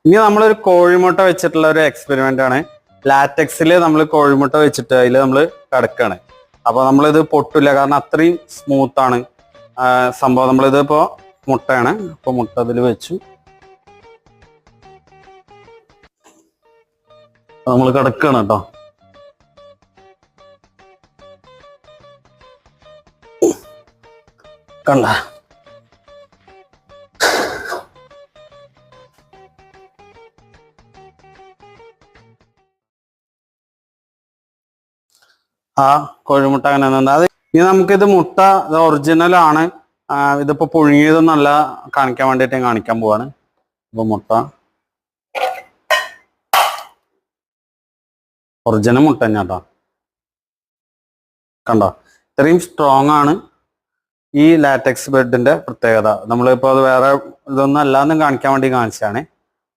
ഇനി നമ്മളൊരു കോഴിമുട്ട വെച്ചിട്ടുള്ള ഒരു എക്സ്പെരിമെന്റ് ആണ്. ലാറ്റക്സിൽ നമ്മൾ കോഴിമുട്ട വെച്ചിട്ട് അതിൽ നമ്മൾ കിടക്കാണ്. അപ്പൊ നമ്മളിത് പൊട്ടില്ല, കാരണം അത്രയും സ്മൂത്ത് ആണ് സംഭവം. നമ്മളിത് ഇപ്പോ മുട്ടയാണ്, അപ്പൊ മുട്ട അതിൽ വെച്ചു നമ്മൾ കിടക്കാണ് കേട്ടോ. കണ്ട ആ കോഴിമുട്ട അങ്ങനെ. അത് ഇനി നമുക്കിത് മുട്ട ഒറിജിനൽ ആണ്, ഇതിപ്പോ പുഴുങ്ങിയതൊന്നല്ല കാണിക്കാൻ വേണ്ടിയിട്ട് കാണിക്കാൻ പോവാണ്. അപ്പൊ മുട്ട ഒറിജിനൽ മുട്ട തന്നെ കേട്ടോ. കണ്ടോ, ഇത്രയും സ്ട്രോങ് ആണ് ഈ ലാറ്റക്സ് ബ്രെഡിന്റെ പ്രത്യേകത. നമ്മളിപ്പോ അത് വേറെ ഇതൊന്നും അല്ലാന്നും കാണിക്കാൻ വേണ്ടി കാണിച്ചാണ്.